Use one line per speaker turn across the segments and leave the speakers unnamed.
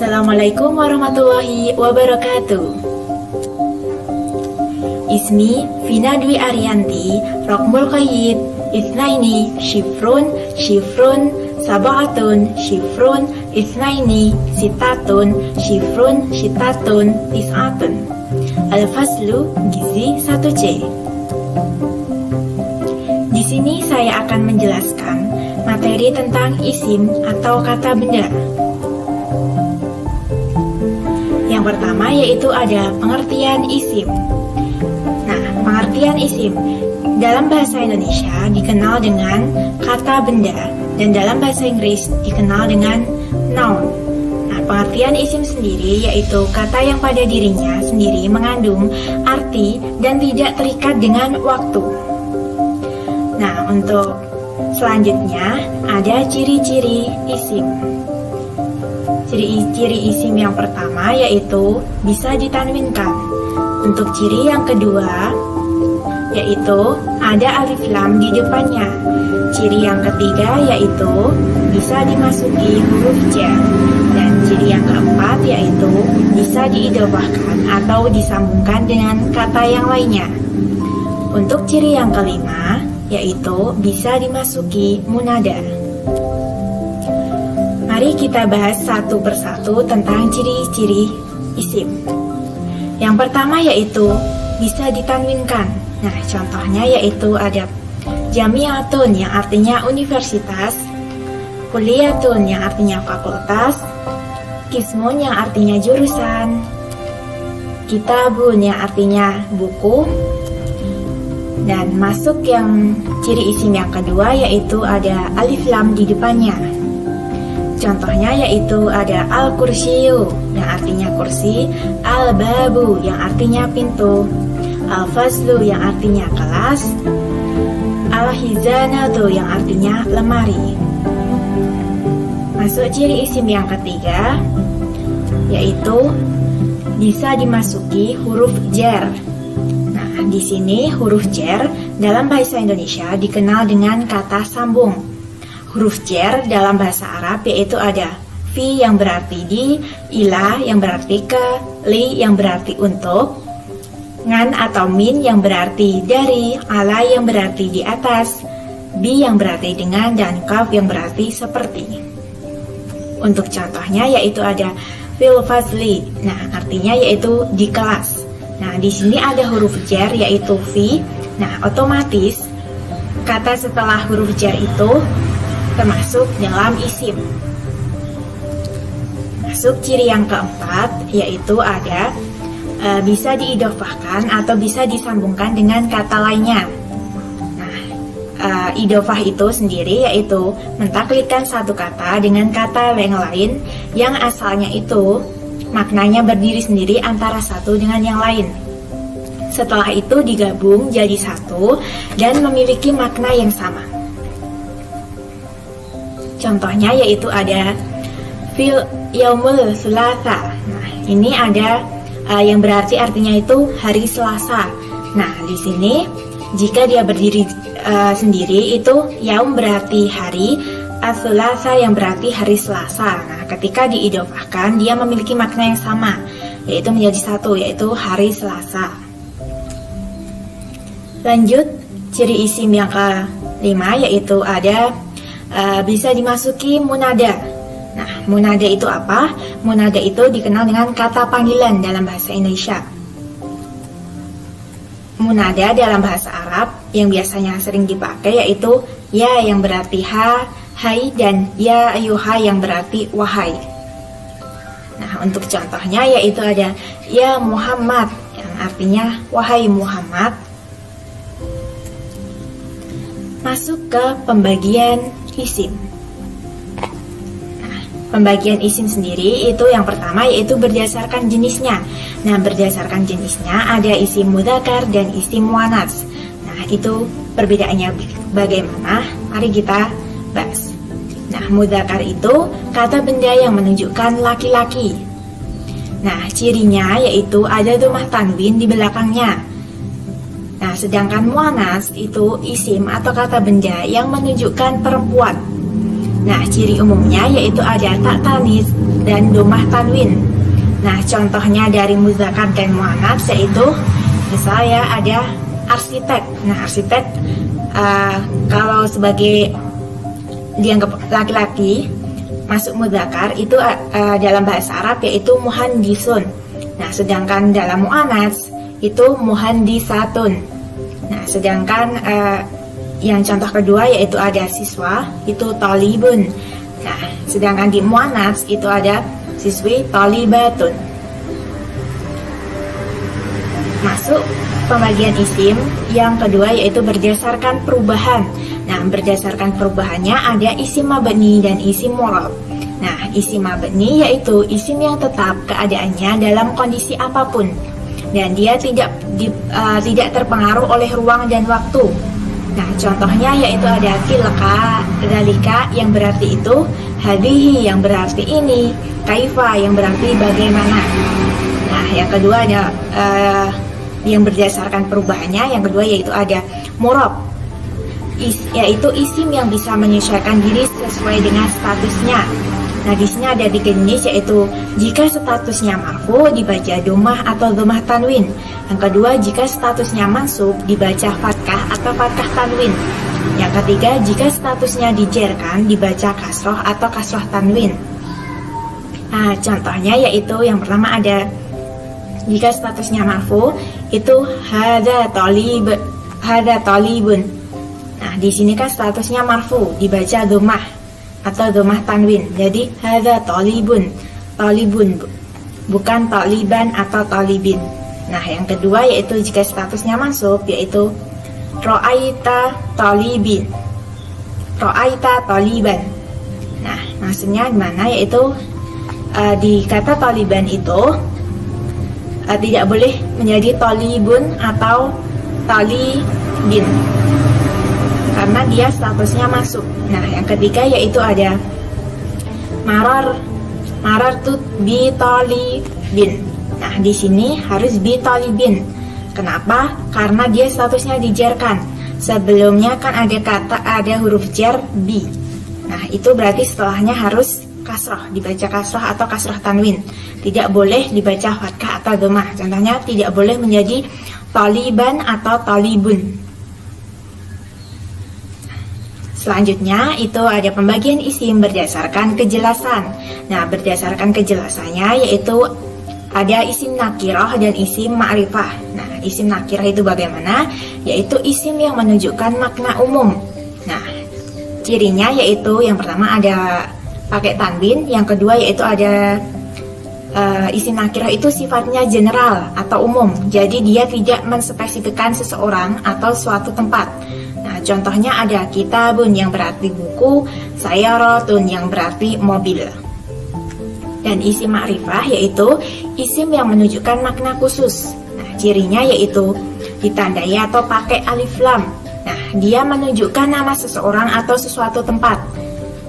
Assalamualaikum warahmatullahi wabarakatuh. Ismi Vina Dwi Arianti, Rokmul Qayyid, Itsnaini, Syifrun, Sab'atun, Syifrun, Itsnaini, Sitatun, Syifrun, Tis'atun. Al-Faslu, Gizi 1C. Di sini saya akan menjelaskan materi tentang isim atau kata benda. Yang pertama yaitu ada pengertian isim. Nah, pengertian isim dalam bahasa Indonesia dikenal dengan kata benda dan dalam bahasa Inggris dikenal dengan noun. Nah, pengertian isim sendiri yaitu kata yang pada dirinya sendiri mengandung arti dan tidak terikat dengan waktu. Nah, untuk selanjutnya ada ciri-ciri isim. Ciri-ciri isim yang pertama yaitu bisa ditanwinkan. Untuk ciri yang kedua yaitu ada alif lam di depannya. Ciri yang ketiga yaitu bisa dimasuki huruf jar. Dan ciri yang keempat yaitu bisa diidhofahkan atau disambungkan dengan kata yang lainnya. Untuk ciri yang kelima yaitu bisa dimasuki munada. Mari kita bahas satu persatu tentang ciri-ciri isim. Yang pertama yaitu bisa ditanwinkan. Nah, contohnya yaitu ada jamiatun yang artinya universitas, kuliatun yang artinya fakultas, kismun yang artinya jurusan, kitabun yang artinya buku, dan masuk yang ciri isim yang kedua yaitu ada alif lam di depannya. Contohnya yaitu ada al-kursiyu yang artinya kursi, al-babu yang artinya pintu, al-faslu yang artinya kelas, al-hizanatu yang artinya lemari. Masuk ciri isim yang ketiga yaitu bisa dimasuki huruf jar. Nah, di sini huruf jar dalam bahasa Indonesia dikenal dengan kata sambung. Huruf jar dalam bahasa Arab yaitu ada fi yang berarti di, ila yang berarti ke, li yang berarti untuk, ngan atau min yang berarti dari, ala yang berarti di atas, bi yang berarti dengan, dan kaf yang berarti seperti. Untuk contohnya yaitu ada fil fasli. Nah, artinya yaitu di kelas. Nah, di sini ada huruf jar yaitu fi. Nah, otomatis kata setelah huruf jar itu termasuk dalam isim. Masuk ciri yang keempat yaitu ada bisa diidhofahkan atau bisa disambungkan dengan kata lainnya. Nah, idhofah itu sendiri yaitu mentaklidkan satu kata dengan kata yang lain yang asalnya itu maknanya berdiri sendiri antara satu dengan yang lain. Setelah itu digabung jadi satu dan memiliki makna yang sama. Contohnya yaitu ada fil yaumul sulasa. Nah, ini ada yang berarti artinya itu hari Selasa. Nah, di sini jika dia berdiri sendiri itu yaum berarti hari, as-sulasa yang berarti hari Selasa. Nah, ketika diidhofahkan dia memiliki makna yang sama, yaitu menjadi satu, yaitu hari Selasa. Lanjut, ciri isim yang kelima yaitu ada bisa dimasuki munada. Nah, munada itu apa? Munada itu dikenal dengan kata panggilan dalam bahasa Indonesia. Munada dalam bahasa Arab yang biasanya sering dipakai yaitu ya yang berarti ha, hai, dan ya ayuha yang berarti wahai. Nah, untuk contohnya yaitu ada ya Muhammad yang artinya wahai Muhammad. Masuk ke pembagian isim. Nah, pembagian isim sendiri itu yang pertama yaitu berdasarkan jenisnya. Nah, berdasarkan jenisnya ada isim mudzakkar dan isim muannats. Nah, itu perbedaannya bagaimana? Mari kita bahas. Nah, mudzakkar itu kata benda yang menunjukkan laki-laki. Nah, cirinya yaitu ada dhammah tanwin di belakangnya. Nah, sedangkan muannats itu isim atau kata benda yang menunjukkan perempuan. Nah, ciri umumnya yaitu ada tak tanis dan domah tanwin. Nah, contohnya dari muzakkar dan muannats yaitu misalnya ada arsitek. Nah, arsitek kalau sebagai dianggap laki-laki masuk muzakkar itu dalam bahasa Arab yaitu muhandisun. Nah, sedangkan dalam muannats itu muhandisatun. Nah, sedangkan yang contoh kedua yaitu ada siswa itu talibun. Nah, sedangkan di muannats itu ada siswi talibatun. Masuk pembagian isim yang kedua yaitu berdasarkan perubahan. Nah, berdasarkan perubahannya ada isim mabni dan isim mu'rab. Nah, isim mabni yaitu isim yang tetap keadaannya dalam kondisi apapun dan dia tidak terpengaruh oleh ruang dan waktu. Nah, contohnya yaitu ada tilka, dzalika yang berarti itu, hadhihi yang berarti ini, kaifa yang berarti bagaimana. Nah, yang kedua ada yang berdasarkan perubahannya, yang kedua yaitu ada murab, yaitu isim yang bisa menyesuaikan diri sesuai dengan statusnya. Nah, di sini ada 3 jenis yaitu jika statusnya marfu dibaca domah atau domah tanwin. Yang kedua jika statusnya mansub dibaca fathah atau fathah tanwin. Yang ketiga jika statusnya dijerkan dibaca kasroh atau kasroh tanwin. Nah, contohnya yaitu yang pertama ada jika statusnya marfu itu hadza talibun. Nah, di sini kan statusnya marfu dibaca domah atau domah tanwin. Jadi hadza talibun bukan taliban atau talibin. Nah, yang kedua yaitu jika statusnya mansub yaitu ra'aita taliban. Nah, maksudnya gimana yaitu di kata taliban itu tidak boleh menjadi talibun atau talibin karena dia statusnya masuk. Nah, yang ketiga yaitu ada marartu bi talibin. Nah, di sini harus bi talibin. Kenapa? Karena dia statusnya dijarkan. Sebelumnya kan ada huruf jar bi. Nah, itu berarti setelahnya harus kasroh, dibaca kasroh atau kasroh tanwin. Tidak boleh dibaca fathah atau domah. Contohnya tidak boleh menjadi taliban atau talibun. Selanjutnya itu ada pembagian isim berdasarkan kejelasan. Nah, berdasarkan kejelasannya yaitu ada isim nakirah dan isim ma'rifah. Nah, isim nakirah itu bagaimana? Yaitu isim yang menunjukkan makna umum. Nah, cirinya yaitu yang pertama ada pakai tanwin, yang kedua yaitu ada isim nakirah itu sifatnya general atau umum. Jadi dia tidak menspesifikkan seseorang atau suatu tempat. Nah, contohnya ada kitabun yang berarti buku, sayaratun yang berarti mobil. Dan isim ma'rifah yaitu isim yang menunjukkan makna khusus. Nah, cirinya yaitu ditandai atau pakai alif lam. Nah, dia menunjukkan nama seseorang atau sesuatu tempat.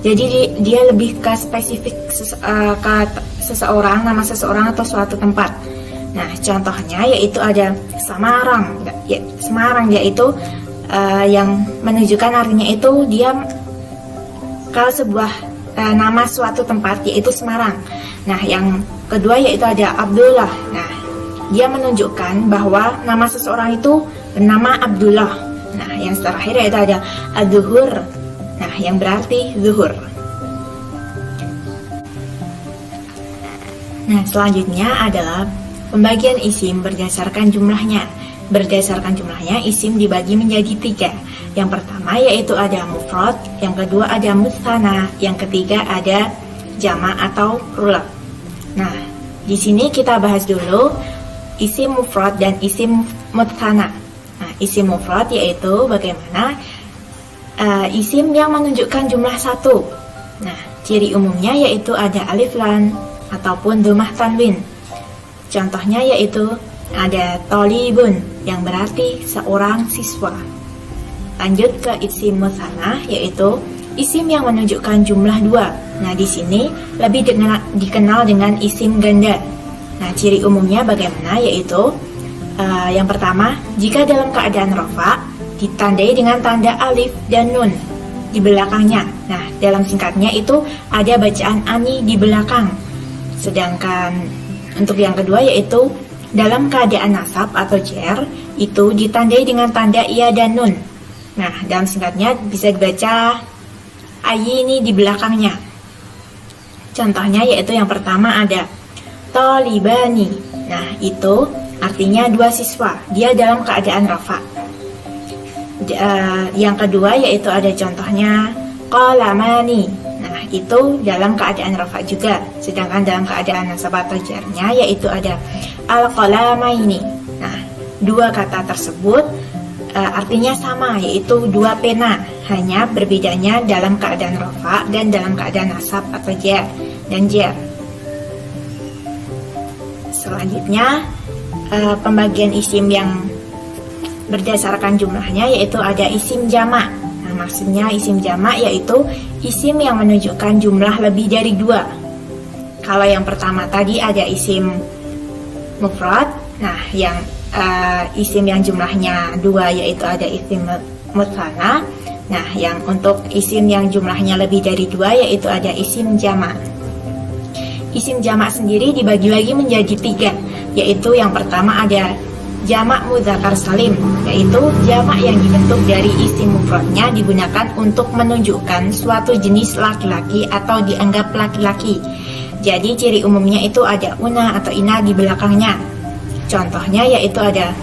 Jadi dia lebih ke spesifik ke seseorang, nama seseorang atau suatu tempat. Nah, contohnya yaitu ada Semarang. Semarang yaitu yang menunjukkan artinya itu dia kalau sebuah nama suatu tempat yaitu Semarang. Nah, yang kedua yaitu ada Abdullah. Nah, dia menunjukkan bahwa nama seseorang itu bernama Abdullah. Nah, yang terakhir yaitu ada Ad-Duhur. Nah, yang berarti zuhur. Nah, selanjutnya adalah pembagian isim berdasarkan jumlahnya. Berdasarkan jumlahnya, isim dibagi menjadi 3. Yang pertama yaitu ada mufrad, yang kedua ada mutsanna, yang ketiga ada jama' atau plural. Nah, di sini kita bahas dulu isim mufrad dan isim mutsanna. Nah, isim mufrad yaitu bagaimana isim yang menunjukkan jumlah 1. Nah, ciri umumnya yaitu ada alif lam ataupun domah tanwin. Contohnya yaitu ada talibun yang berarti seorang siswa. Lanjut ke isim mutsanna yaitu isim yang menunjukkan jumlah 2. Nah, di sini lebih dikenal dengan isim ganda. Nah, ciri umumnya bagaimana yaitu yang pertama, jika dalam keadaan rafa ditandai dengan tanda alif dan nun di belakangnya. Nah, dalam singkatnya itu ada bacaan ani di belakang. Sedangkan untuk yang kedua yaitu dalam keadaan nasab atau jar itu ditandai dengan tanda iya dan nun. Nah, dalam singkatnya bisa dibaca ayi ini di belakangnya. Contohnya yaitu yang pertama ada tolibani. Nah, itu artinya dua siswa. Dia dalam keadaan rafa. Yang kedua yaitu ada contohnya qalamani. Nah, itu dalam keadaan rafa juga. Sedangkan dalam keadaan nasab atau jarnya yaitu ada al-qalamaini. Nah, dua kata tersebut artinya sama, yaitu dua pena. Hanya berbedanya dalam keadaan rafa dan dalam keadaan nasab atau jar dan jar. Selanjutnya pembagian isim yang berdasarkan jumlahnya yaitu ada isim jamak. Nah, maksudnya isim jamak yaitu isim yang menunjukkan jumlah lebih dari dua. Kalau yang pertama tadi ada isim mufrad. Nah, yang isim yang jumlahnya dua yaitu ada isim mutsanna. Nah, yang untuk isim yang jumlahnya lebih dari dua yaitu ada isim jamak. Isim jamak sendiri dibagi lagi menjadi tiga, yaitu yang pertama ada jamak mudzakkar salim, yaitu jamak yang dibentuk dari isim mufradnya digunakan untuk menunjukkan suatu jenis laki-laki atau dianggap laki-laki. Jadi ciri umumnya itu ada una atau ina di belakangnya. Contohnya yaitu ada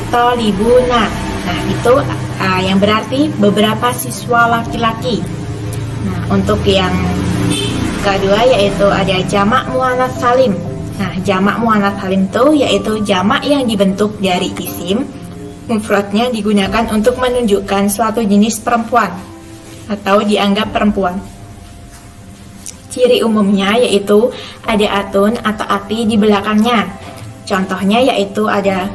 talibuna. Nah, itu yang berarti beberapa siswa laki-laki. Nah, untuk yang kedua yaitu ada jamak muannats salim. Nah, jamak muannats salim itu yaitu jamak yang dibentuk dari isim mufradnya digunakan untuk menunjukkan suatu jenis perempuan atau dianggap perempuan. Ciri umumnya yaitu ada atun atau ati di belakangnya. Contohnya yaitu ada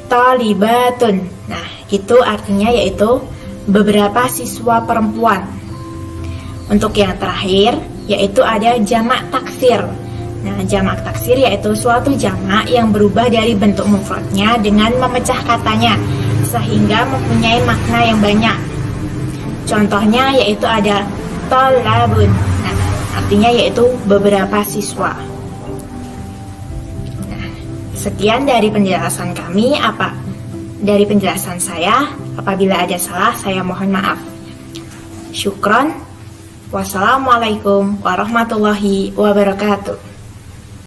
talibatun. Nah, itu artinya yaitu beberapa siswa perempuan. Untuk yang terakhir yaitu ada jamak taksir. Nah, jamak taksir yaitu suatu jamak yang berubah dari bentuk mufradnya dengan memecah katanya sehingga mempunyai makna yang banyak. Contohnya yaitu ada tolabun. Nah, artinya yaitu beberapa siswa. Nah, sekian dari penjelasan kami. Dari penjelasan saya, apabila ada salah saya mohon maaf. Syukron. Wassalamualaikum warahmatullahi wabarakatuh.